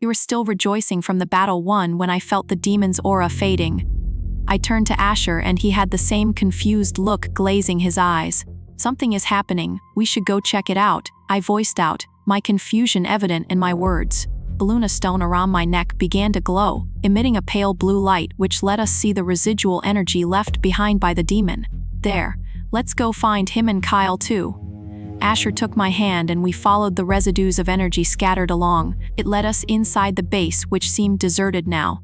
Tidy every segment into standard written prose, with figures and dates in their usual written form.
We were still rejoicing from the battle won when I felt the demon's aura fading. I turned to Asher and he had the same confused look glazing his eyes. "Something is happening, we should go check it out," I voiced out, my confusion evident in my words. The Luna stone around my neck began to glow, emitting a pale blue light which let us see the residual energy left behind by the demon. "There, let's go find him and Kyle too." Asher took my hand and we followed the residues of energy scattered along. It led us inside the base, which seemed deserted now.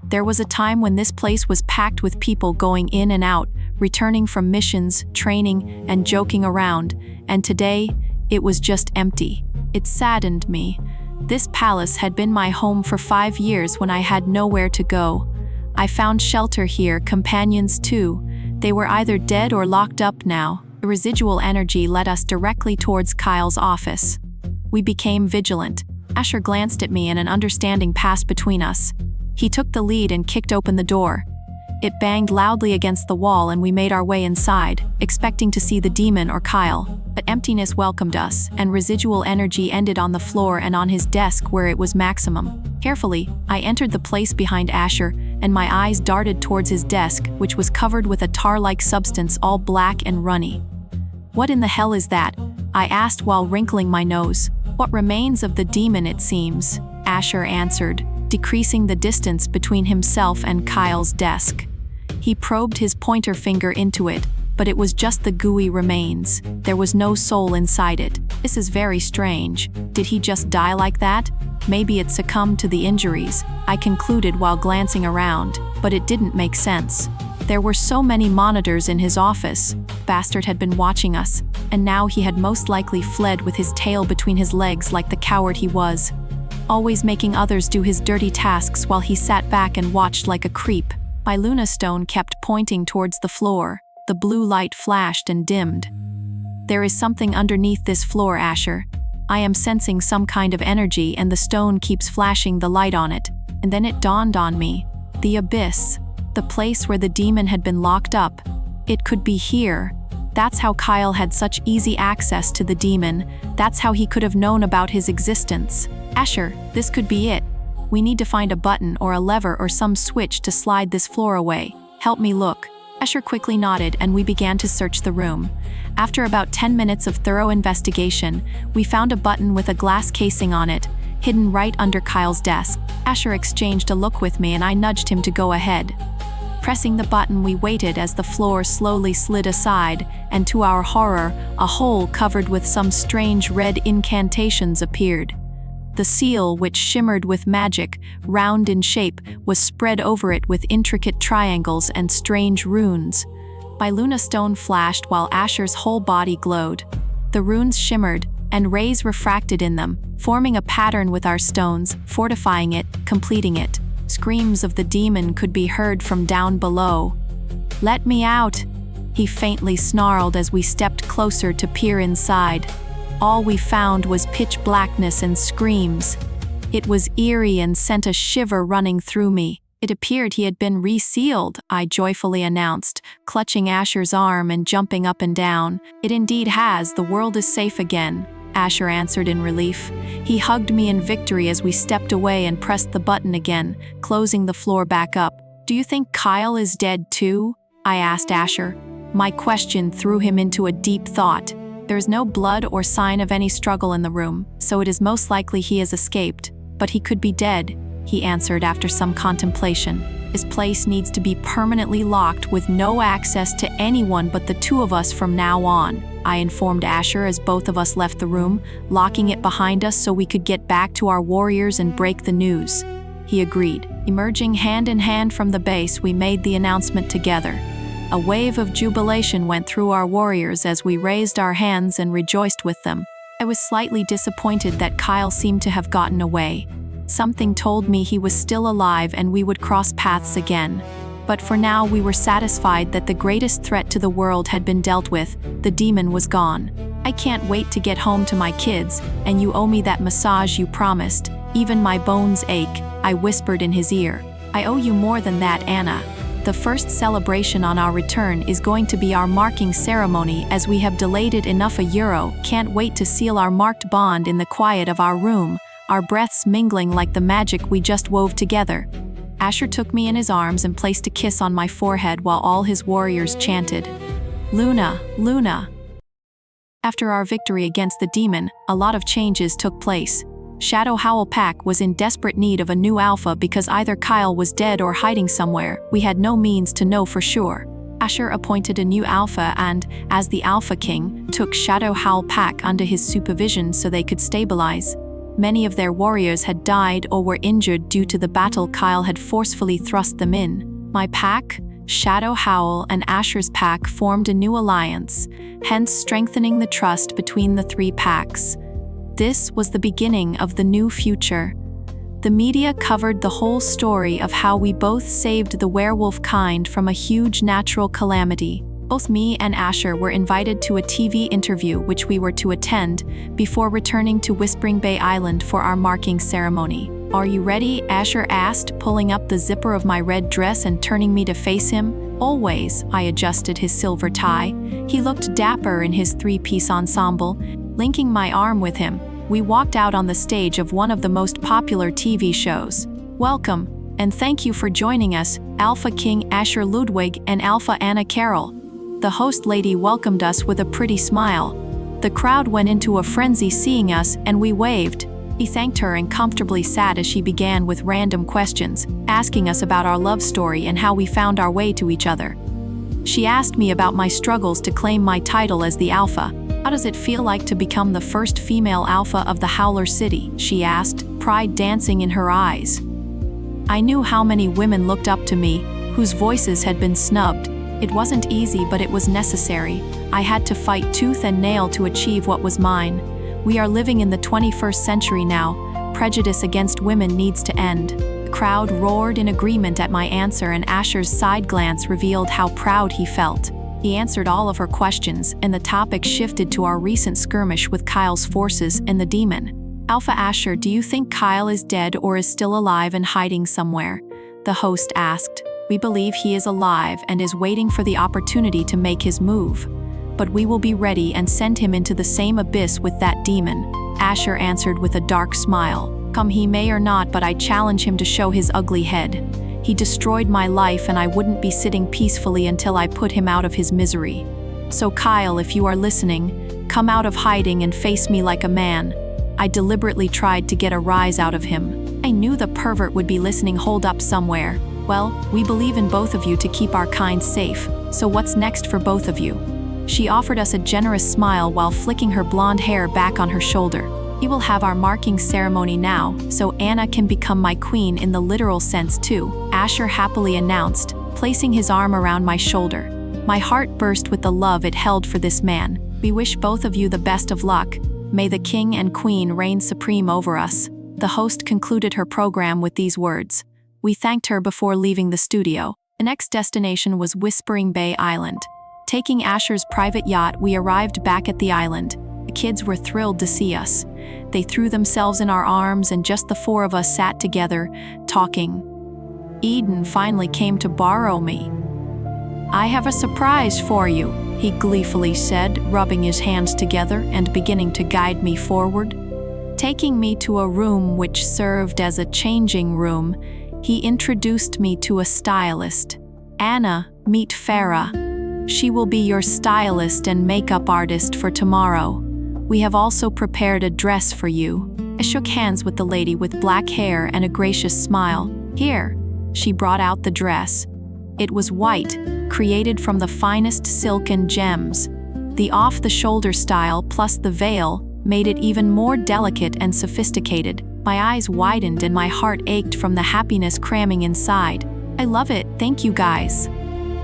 There was a time when this place was packed with people going in and out, returning from missions, training, and joking around, and today, it was just empty. It saddened me. This palace had been my home for 5 years when I had nowhere to go. I found shelter here, companions too. They were either dead or locked up now. The residual energy led us directly towards Kyle's office. We became vigilant. Asher glanced at me and an understanding passed between us. He took the lead and kicked open the door. It banged loudly against the wall and we made our way inside, expecting to see the demon or Kyle. But emptiness welcomed us, and residual energy ended on the floor and on his desk where it was maximum. Carefully, I entered the place behind Asher, and my eyes darted towards his desk, which was covered with a tar-like substance all black and runny. "What in the hell is that?" I asked while wrinkling my nose. "What remains of the demon, it seems," Asher answered, decreasing the distance between himself and Kyle's desk. He probed his pointer finger into it, but it was just the gooey remains. There was no soul inside it. "This is very strange. Did he just die like that? Maybe it succumbed to the injuries," I concluded while glancing around, but it didn't make sense. There were so many monitors in his office. Bastard had been watching us, and now he had most likely fled with his tail between his legs like the coward he was, always making others do his dirty tasks while he sat back and watched like a creep. My Luna stone kept pointing towards the floor. The blue light flashed and dimmed. "There is something underneath this floor, Asher. I am sensing some kind of energy and the stone keeps flashing the light on it." And then it dawned on me. The abyss. The place where the demon had been locked up. It could be here. That's how Kyle had such easy access to the demon. That's how he could have known about his existence. "Asher, this could be it. We need to find a button or a lever or some switch to slide this floor away. Help me look." Asher quickly nodded and we began to search the room. After about 10 minutes of thorough investigation, we found a button with a glass casing on it, hidden right under Kyle's desk. Asher exchanged a look with me and I nudged him to go ahead. Pressing the button, we waited as the floor slowly slid aside, and to our horror, a hole covered with some strange red incantations appeared. The seal, which shimmered with magic, round in shape, was spread over it with intricate triangles and strange runes. My Luna stone flashed while Asher's whole body glowed. The runes shimmered, and rays refracted in them, forming a pattern with our stones, fortifying it, completing it. Screams of the demon could be heard from down below. "Let me out," he faintly snarled as we stepped closer to peer inside. All we found was pitch blackness and screams. It was eerie and sent a shiver running through me. "It appeared he had been resealed," I joyfully announced, clutching Asher's arm and jumping up and down. "It indeed has, the world is safe again," Asher answered in relief. He hugged me in victory as we stepped away and pressed the button again, closing the floor back up. "Do you think Kyle is dead too?" I asked Asher. My question threw him into a deep thought. "There is no blood or sign of any struggle in the room, so it is most likely he has escaped. But he could be dead," he answered after some contemplation. "This place needs to be permanently locked with no access to anyone but the two of us from now on," I informed Asher as both of us left the room, locking it behind us so we could get back to our warriors and break the news. He agreed. Emerging hand in hand from the base, we made the announcement together. A wave of jubilation went through our warriors as we raised our hands and rejoiced with them. I was slightly disappointed that Kyle seemed to have gotten away. Something told me he was still alive and we would cross paths again. But for now we were satisfied that the greatest threat to the world had been dealt with. The demon was gone. "I can't wait to get home to my kids, and you owe me that massage you promised. Even my bones ache," I whispered in his ear. "I owe you more than that, Anna. The first celebration on our return is going to be our marking ceremony as we have delayed it enough a euro. Can't wait to seal our marked bond in the quiet of our room," our breaths mingling like the magic we just wove together. Asher took me in his arms and placed a kiss on my forehead while all his warriors chanted, "Luna, Luna." After our victory against the demon, a lot of changes took place. Shadow Howl Pack was in desperate need of a new alpha because either Kyle was dead or hiding somewhere. We had no means to know for sure. Asher appointed a new alpha and, as the Alpha King, took Shadow Howl Pack under his supervision so they could stabilize. Many of their warriors had died or were injured due to the battle Kyle had forcefully thrust them in. My pack, Shadow Howl, and Asher's pack formed a new alliance, hence strengthening the trust between the three packs. This was the beginning of the new future. The media covered the whole story of how we both saved the werewolf kind from a huge natural calamity. Both me and Asher were invited to a TV interview which we were to attend before returning to Whispering Bay Island for our marking ceremony. "Are you ready?" Asher asked, pulling up the zipper of my red dress and turning me to face him. "Always." I adjusted his silver tie. He looked dapper in his three-piece ensemble. Linking my arm with him, we walked out on the stage of one of the most popular TV shows. "Welcome, and thank you for joining us, Alpha King Asher Ludwig and Alpha Anna Carroll." The host lady welcomed us with a pretty smile. The crowd went into a frenzy seeing us, and we waved. He thanked her and comfortably sat as she began with random questions, asking us about our love story and how we found our way to each other. She asked me about my struggles to claim my title as the Alpha. "How does it feel like to become the first female Alpha of the Howler City?" she asked, pride dancing in her eyes. I knew how many women looked up to me, whose voices had been snubbed. It wasn't easy, but it was necessary. I had to fight tooth and nail to achieve what was mine. We are living in the 21st century now. Prejudice against women needs to end. The crowd roared in agreement at my answer, and Asher's side glance revealed how proud he felt. He answered all of her questions, and the topic shifted to our recent skirmish with Kyle's forces and the demon. "Alpha Asher, do you think Kyle is dead or is still alive and hiding somewhere?" the host asked. "We believe he is alive and is waiting for the opportunity to make his move. But we will be ready and send him into the same abyss with that demon," Asher answered with a dark smile. "Come he may or not, but I challenge him to show his ugly head. He destroyed my life and I wouldn't be sitting peacefully until I put him out of his misery. So Kyle, if you are listening, come out of hiding and face me like a man." I deliberately tried to get a rise out of him. I knew the pervert would be listening holed up somewhere. "Well, we believe in both of you to keep our kind safe, so what's next for both of you?" She offered us a generous smile while flicking her blonde hair back on her shoulder. "We will have our marking ceremony now, so Anna can become my queen in the literal sense too," Asher happily announced, placing his arm around my shoulder. My heart burst with the love it held for this man. "We wish both of you the best of luck. May the king and queen reign supreme over us." The host concluded her program with these words. We thanked her before leaving the studio. The next destination was Whispering Bay Island. Taking Asher's private yacht, we arrived back at the island. The kids were thrilled to see us. They threw themselves in our arms, and just the four of us sat together, talking. Eden finally came to borrow me. "I have a surprise for you," he gleefully said, rubbing his hands together and beginning to guide me forward. Taking me to a room which served as a changing room, he introduced me to a stylist. "Anna, meet Farah. She will be your stylist and makeup artist for tomorrow. We have also prepared a dress for you." I shook hands with the lady with black hair and a gracious smile. "Here." She brought out the dress. It was white, created from the finest silk and gems. The off-the-shoulder style plus the veil made it even more delicate and sophisticated. My eyes widened and my heart ached from the happiness cramming inside. "I love it, thank you guys."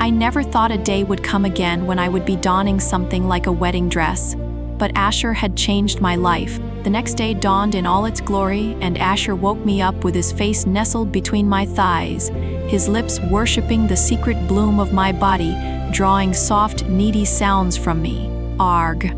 I never thought a day would come again when I would be donning something like a wedding dress. But Asher had changed my life. The next day dawned in all its glory, and Asher woke me up with his face nestled between my thighs, his lips worshipping the secret bloom of my body, drawing soft, needy sounds from me. Arg.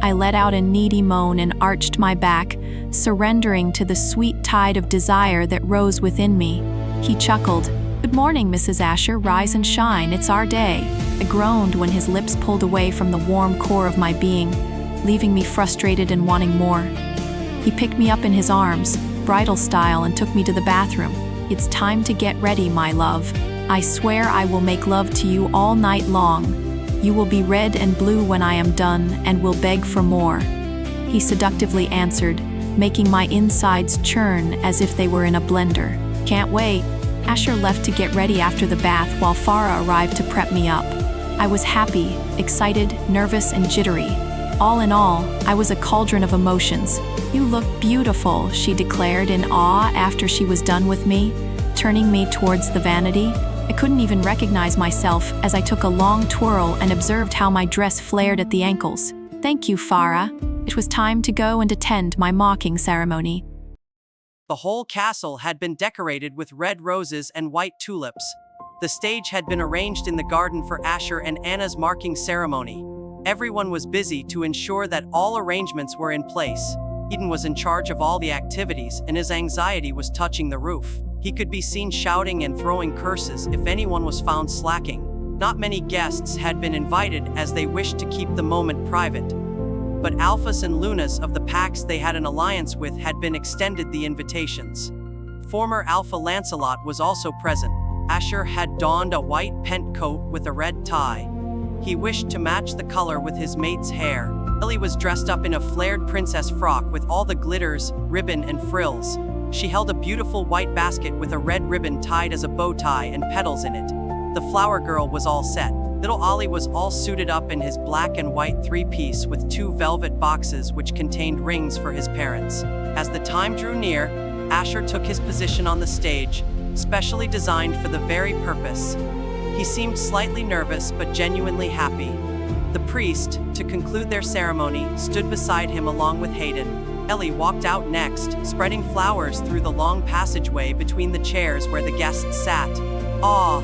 I let out a needy moan and arched my back, surrendering to the sweet tide of desire that rose within me. He chuckled. "Good morning, Mrs. Asher, rise and shine, it's our day." I groaned when his lips pulled away from the warm core of my being, leaving me frustrated and wanting more. He picked me up in his arms, bridal style, and took me to the bathroom. "It's time to get ready, my love. I swear I will make love to you all night long. You will be red and blue when I am done and will beg for more," he seductively answered, making my insides churn as if they were in a blender. "Can't wait." Asher left to get ready after the bath while Farah arrived to prep me up. I was happy, excited, nervous, and jittery. All in all, I was a cauldron of emotions. "You look beautiful," she declared in awe after she was done with me, turning me towards the vanity. I couldn't even recognize myself as I took a long twirl and observed how my dress flared at the ankles. "Thank you, Farah." It was time to go and attend my mocking ceremony. The whole castle had been decorated with red roses and white tulips. The stage had been arranged in the garden for Asher and Anna's marking ceremony. Everyone was busy to ensure that all arrangements were in place. Eden was in charge of all the activities, and his anxiety was touching the roof. He could be seen shouting and throwing curses if anyone was found slacking. Not many guests had been invited as they wished to keep the moment private. But Alphas and Lunas of the packs they had an alliance with had been extended the invitations. Former Alpha Lancelot was also present. Asher had donned a white pent coat with a red tie. He wished to match the color with his mate's hair. Ellie was dressed up in a flared princess frock with all the glitters, ribbon, and frills. She held a beautiful white basket with a red ribbon tied as a bow tie and petals in it. The flower girl was all set. Little Ollie was all suited up in his black and white three-piece with 2 velvet boxes which contained rings for his parents. As the time drew near, Asher took his position on the stage, specially designed for the very purpose. He seemed slightly nervous but genuinely happy. The priest, to conclude their ceremony, stood beside him along with Hayden. Ellie walked out next, spreading flowers through the long passageway between the chairs where the guests sat. Aw!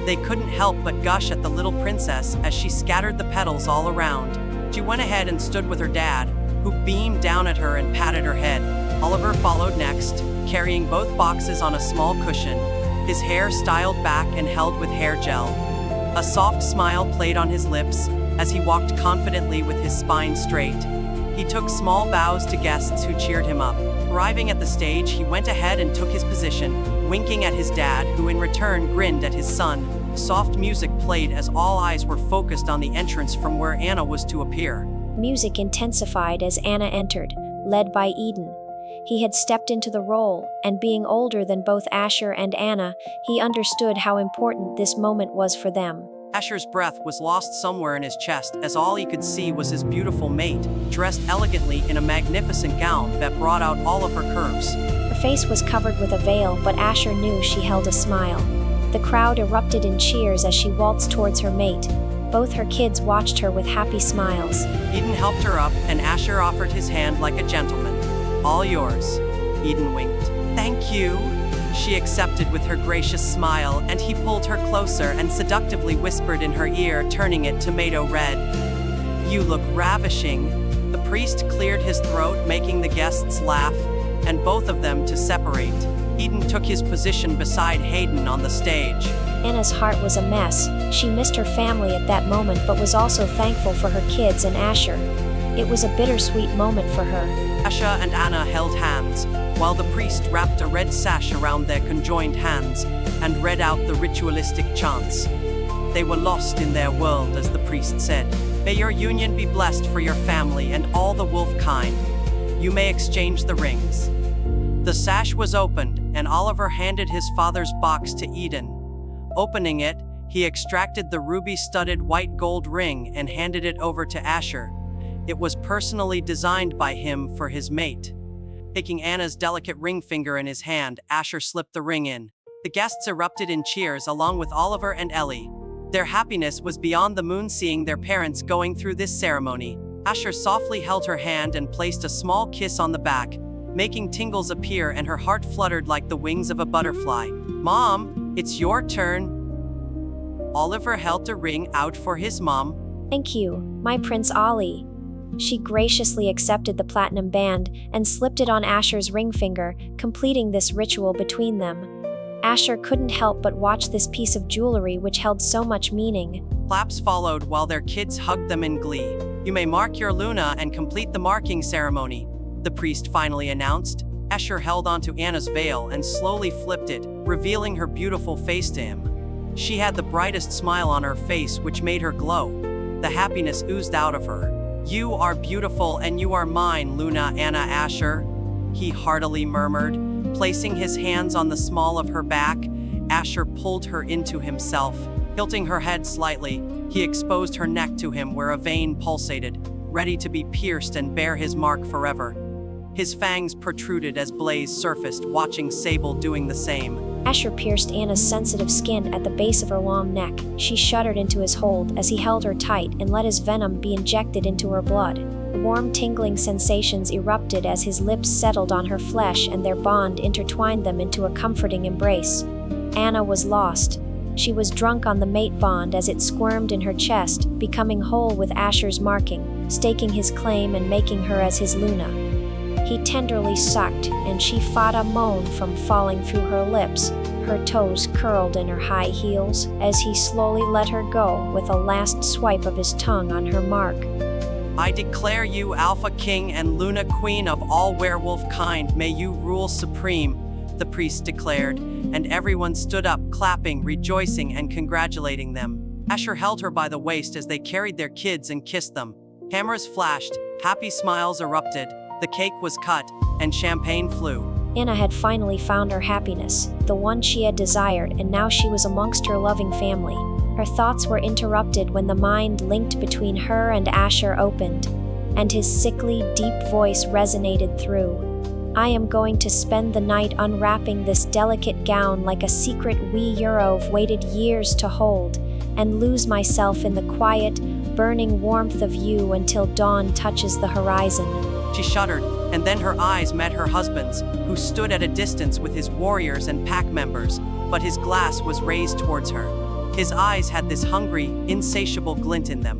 They couldn't help but gush at the little princess as she scattered the petals all around. She went ahead and stood with her dad, who beamed down at her and patted her head. Oliver followed next, carrying both boxes on a small cushion, his hair styled back and held with hair gel. A soft smile played on his lips as he walked confidently with his spine straight. He took small bows to guests who cheered him up. Arriving at the stage, he went ahead and took his position, winking at his dad, who in return grinned at his son. Soft music played as all eyes were focused on the entrance from where Anna was to appear. Music intensified as Anna entered, led by Eden. He had stepped into the role, and being older than both Asher and Anna, he understood how important this moment was for them. Asher's breath was lost somewhere in his chest as all he could see was his beautiful mate, dressed elegantly in a magnificent gown that brought out all of her curves. Her face was covered with a veil, but Asher knew she held a smile. The crowd erupted in cheers as she waltzed towards her mate. Both her kids watched her with happy smiles. Eden helped her up, and Asher offered his hand like a gentleman. "All yours." Eden winked. "Thank you." She accepted with her gracious smile, and he pulled her closer and seductively whispered in her ear, turning it tomato red. "You look ravishing." The priest cleared his throat, making the guests laugh, and both of them to separate. Eden took his position beside Hayden on the stage. Anna's heart was a mess. She missed her family at that moment but was also thankful for her kids and Asher. It was a bittersweet moment for her. Asher and Anna held hands, while the priest wrapped a red sash around their conjoined hands and read out the ritualistic chants. They were lost in their world, as the priest said. "May your union be blessed for your family and all the wolf kind. You may exchange the rings." The sash was opened, and Oliver handed his father's box to Eden. Opening it, he extracted the ruby-studded white gold ring and handed it over to Asher. It was personally designed by him for his mate. Taking Anna's delicate ring finger in his hand, Asher slipped the ring in. The guests erupted in cheers along with Oliver and Ellie. Their happiness was beyond the moon seeing their parents going through this ceremony. Asher softly held her hand and placed a small kiss on the back, making tingles appear, and her heart fluttered like the wings of a butterfly. "Mom, it's your turn." Oliver held the ring out for his mom. "Thank you, my Prince Ollie." She graciously accepted the platinum band and slipped it on Asher's ring finger, completing this ritual between them. Asher couldn't help but watch this piece of jewelry which held so much meaning. Claps followed while their kids hugged them in glee. "You may mark your Luna and complete the marking ceremony." the priest finally announced. Asher held onto Anna's veil and slowly flipped it, revealing her beautiful face to him. She had the brightest smile on her face, which made her glow. The happiness oozed out of her. "You are beautiful and you are mine, Luna Anna Asher," he heartily murmured. Placing his hands on the small of her back, Asher pulled her into himself. Tilting her head slightly, he exposed her neck to him where a vein pulsated, ready to be pierced and bear his mark forever. His fangs protruded as Blaze surfaced, watching Sable doing the same. Asher pierced Anna's sensitive skin at the base of her long neck. She shuddered into his hold as he held her tight and let his venom be injected into her blood. Warm, tingling sensations erupted as his lips settled on her flesh and their bond intertwined them into a comforting embrace. Anna was lost. She was drunk on the mate bond as it squirmed in her chest, becoming whole with Asher's marking, staking his claim and making her as his Luna. He tenderly sucked, and she fought a moan from falling through her lips, her toes curled in her high heels, as he slowly let her go with a last swipe of his tongue on her mark. "I declare you Alpha King and Luna Queen of all werewolf kind. May you rule supreme," the priest declared, and everyone stood up, clapping, rejoicing, and congratulating them. Asher held her by the waist as they carried their kids and kissed them. Cameras flashed, happy smiles erupted, the cake was cut, and champagne flew. Anna had finally found her happiness, the one she had desired, and now she was amongst her loving family. Her thoughts were interrupted when the mind linked between her and Asher opened, and his sickly, deep voice resonated through. "I am going to spend the night unwrapping this delicate gown like a secret wee Eurove waited years to hold, and lose myself in the quiet, burning warmth of you until dawn touches the horizon." She shuddered, and then her eyes met her husband's, who stood at a distance with his warriors and pack members, but his glass was raised towards her. His eyes had this hungry, insatiable glint in them.